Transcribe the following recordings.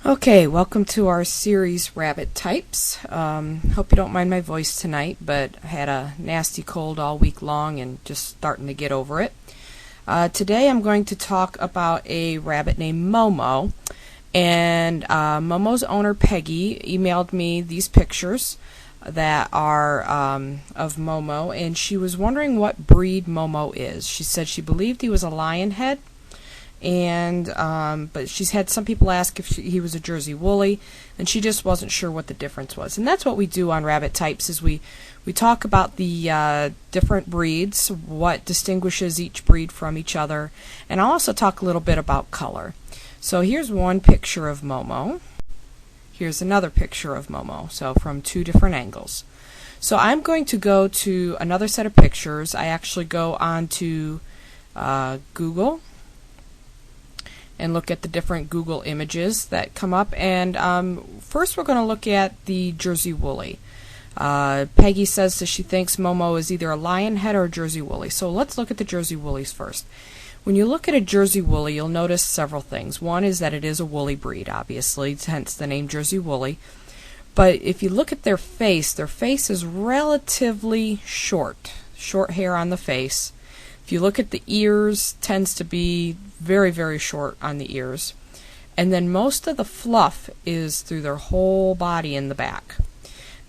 Okay, welcome to our series Rabbit Types. Hope you don't mind my voice tonight, but I had a nasty cold all week long and just starting to get over it. Today I'm going to talk about a rabbit named Momo, and Momo's owner Peggy emailed me these pictures that are of Momo, and she was wondering what breed Momo is. She said she believed he was a lion head, and but she's had some people ask if he was a Jersey Woolly, and she just wasn't sure what the difference was. And that's what we do on Rabbit Types, is we talk about the different breeds, what distinguishes each breed from each other, and I'll also talk a little bit about color. So here's one picture of Momo. Here's another picture of Momo, so from two different angles. So I'm going to go to another set of pictures. I actually go on to Google and look at the different Google images that come up. And first we're going to look at the Jersey Woolly. Peggy says that she thinks Momo is either a lion head or a Jersey Woolly. So let's look at the Jersey Woollies first. When you look at a Jersey Woolly, you'll notice several things. One is that it is a woolly breed, obviously, hence the name Jersey Woolly. But if you look at their face is relatively short hair on the face. If you look at the ears, tends to be very, very short on the ears. And then most of the fluff is through their whole body in the back.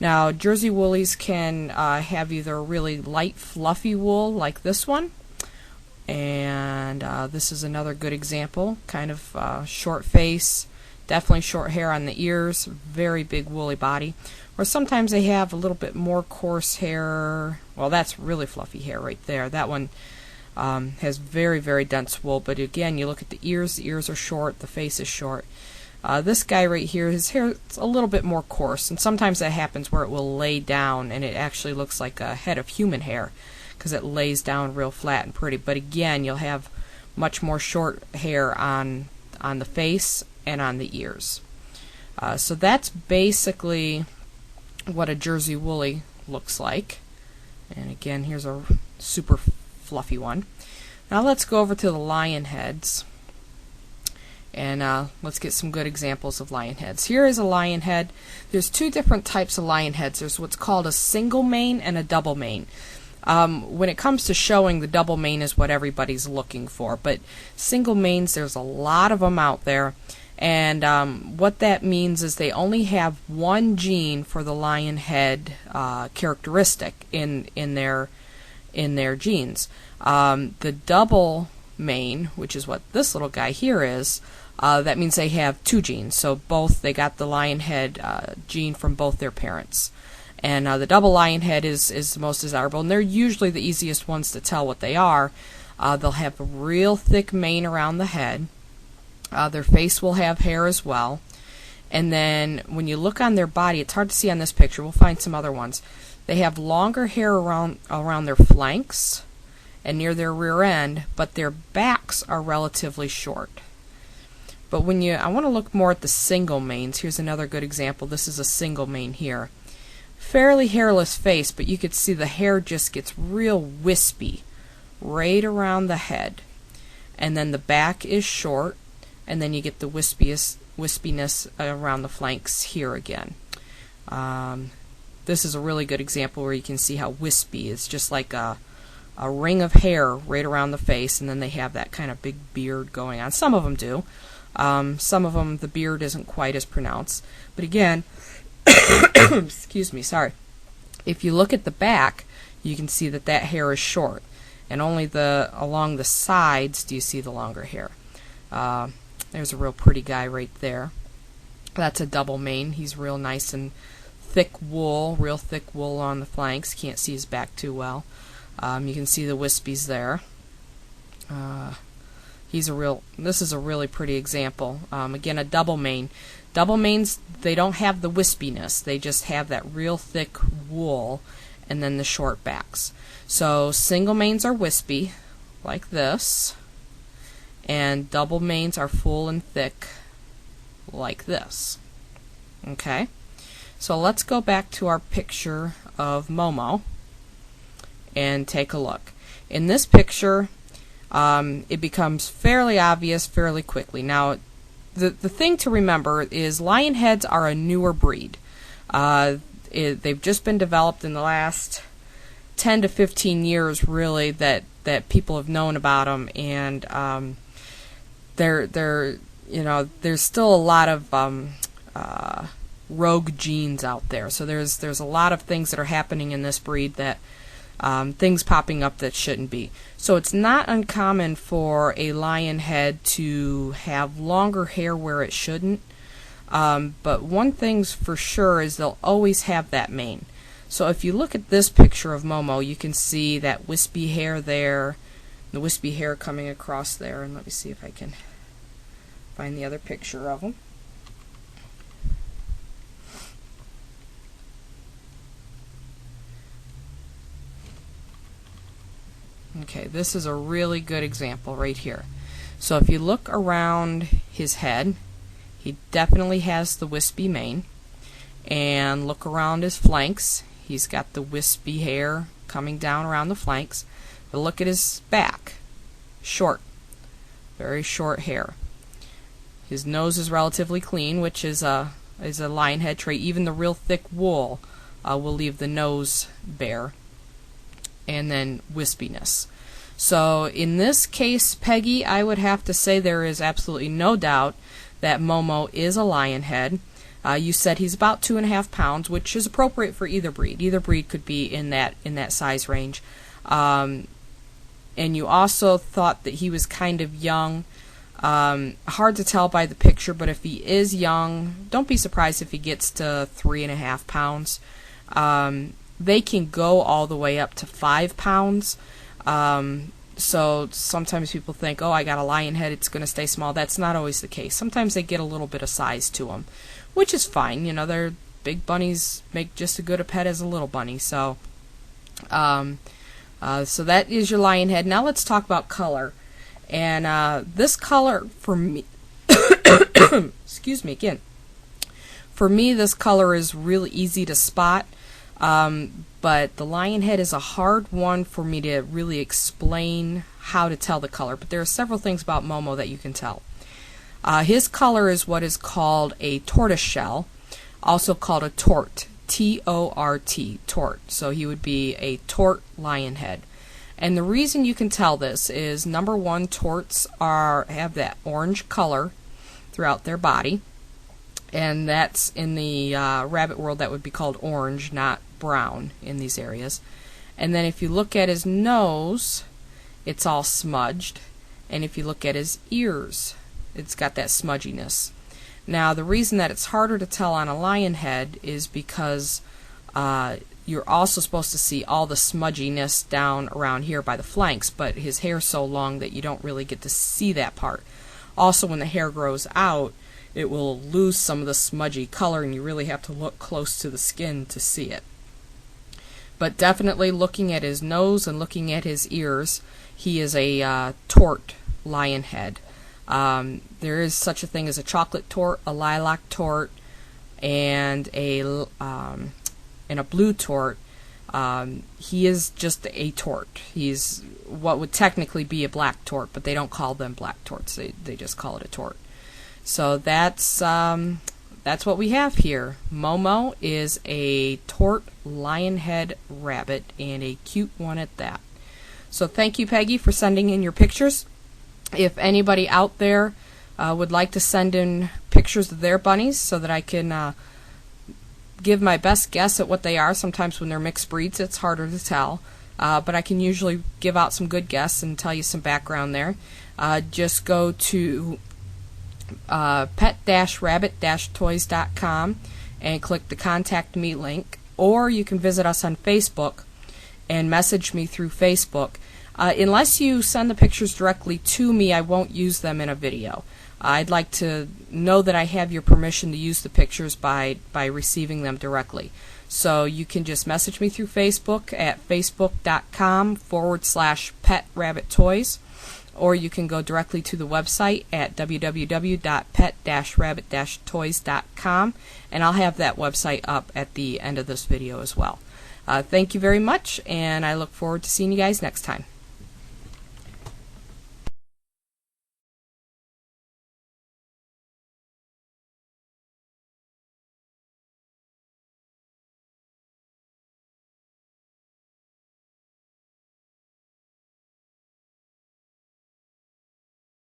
Now, Jersey Woollies can have either a really light, fluffy wool like this one, and this is another good example, kind of short face, definitely short hair on the ears, very big woolly body. Or sometimes they have a little bit more coarse hair. Well, that's really fluffy hair right there. That one has very, very dense wool, but again, you look at the ears are short, the face is short. This guy right here, his hair is a little bit more coarse, and sometimes that happens where it will lay down and it actually looks like a head of human hair because it lays down real flat and pretty. But again, you'll have much more short hair on the face and on the ears. So that's basically what a Jersey Woolly looks like. And again, here's a super fluffy one. Now let's go over to the lion heads, and let's get some good examples of lion heads. Here is a lion head. There's two different types of lion heads. There's what's called a single mane and a double mane. When it comes to showing, the double mane is what everybody's looking for, but single manes, there's a lot of them out there, and what that means is they only have one gene for the lion head characteristic in their genes. The double mane, which is what this little guy here is, that means they have two genes. So they got the lion head gene from both their parents. And the double lion head is the most desirable, and they're usually the easiest ones to tell what they are. They'll have a real thick mane around the head. Their face will have hair as well. And then when you look on their body, it's hard to see on this picture. We'll find some other ones. They have longer hair around their flanks and near their rear end, but their backs are relatively short. But I want to look more at the single manes. Here's another good example. This is a single mane here. Fairly hairless face, but you could see the hair just gets real wispy right around the head. And then the back is short, and then you get the wispiness around the flanks here again. This is a really good example where you can see how wispy. It's just like a ring of hair right around the face, and then they have that kind of big beard going on. Some of them do. Some of them, the beard isn't quite as pronounced. But again, excuse me, sorry. If you look at the back, you can see that hair is short, and only along the sides do you see the longer hair. There's a real pretty guy right there. That's a double mane. He's real nice and real thick wool on the flanks. Can't see his back too well. You can see the wispies there. This is a really pretty example. Again, a double mane. Double manes, they don't have the wispiness. They just have that real thick wool and then the short backs. So single manes are wispy, like this, and double manes are full and thick, like this. Okay? So let's go back to our picture of Momo and take a look. In this picture, it becomes fairly obvious fairly quickly. Now, the thing to remember is lion heads are a newer breed. They've just been developed in the last 10 to 15 years, really, that people have known about them, and there's still a lot of rogue genes out there. So there's a lot of things that are happening in this breed that things popping up that shouldn't be. So it's not uncommon for a lion head to have longer hair where it shouldn't. But one thing's for sure is they'll always have that mane. So if you look at this picture of Momo, you can see that wispy hair there, the wispy hair coming across there, and let me see if I can find the other picture of him. Okay, this is a really good example right here. So if you look around his head, he definitely has the wispy mane, and look around his flanks, he's got the wispy hair coming down around the flanks. But look at his back, short, very short hair. His nose is relatively clean, which is a lion head trait. Even the real thick wool will leave the nose bare. And then wispiness. So in this case, Peggy, I would have to say there is absolutely no doubt that Momo is a lion head. You said he's about 2.5 pounds, which is appropriate for either breed. Either breed could be in that size range. And you also thought that he was kind of young. Hard to tell by the picture, but if he is young, don't be surprised if he gets to 3.5 pounds. They can go all the way up to 5 pounds. So sometimes people think, oh, I got a lion head, it's going to stay small. That's not always the case. Sometimes they get a little bit of size to them, which is fine. You know, they're big bunnies make just as good a pet as a little bunny. So, so that is your lion head. Now let's talk about color. And this color for me, excuse me again. For me, this color is really easy to spot. But the lion head is a hard one for me to really explain how to tell the color. But there are several things about Momo that you can tell. His color is what is called a tortoise shell, also called a tort, T-O-R-T, tort. So he would be a tort lion head. And the reason you can tell this is, number one, torts have that orange color throughout their body. And that's in the rabbit world that would be called orange, not brown in these areas. And then if you look at his nose, it's all smudged. And if you look at his ears, it's got that smudginess. Now the reason that it's harder to tell on a lion head is because you're also supposed to see all the smudginess down around here by the flanks, but his hair's so long that you don't really get to see that part. Also, when the hair grows out, it will lose some of the smudgy color, and you really have to look close to the skin to see it. But definitely looking at his nose and looking at his ears, he is a tort lion head. There is such a thing as a chocolate tort, a lilac tort, and a blue tort. He is just a tort. He's what would technically be a black tort, but they don't call them black torts. They just call it a tort. So that's what we have here. Momo is a tort lion head rabbit, and a cute one at that. So thank you, Peggy, for sending in your pictures. If anybody out there would like to send in pictures of their bunnies so that I can give my best guess at what they are. Sometimes when they're mixed breeds, it's harder to tell. But I can usually give out some good guess and tell you some background there. Just go to pet-rabbit-toys.com and click the Contact Me link, or you can visit us on Facebook and message me through Facebook. Unless you send the pictures directly to me, I won't use them in a video. I'd like to know that I have your permission to use the pictures by receiving them directly. So you can just message me through Facebook at facebook.com/pet-rabbit-toys, or you can go directly to the website at www.pet-rabbit-toys.com, and I'll have that website up at the end of this video as well. Thank you very much, and I look forward to seeing you guys next time.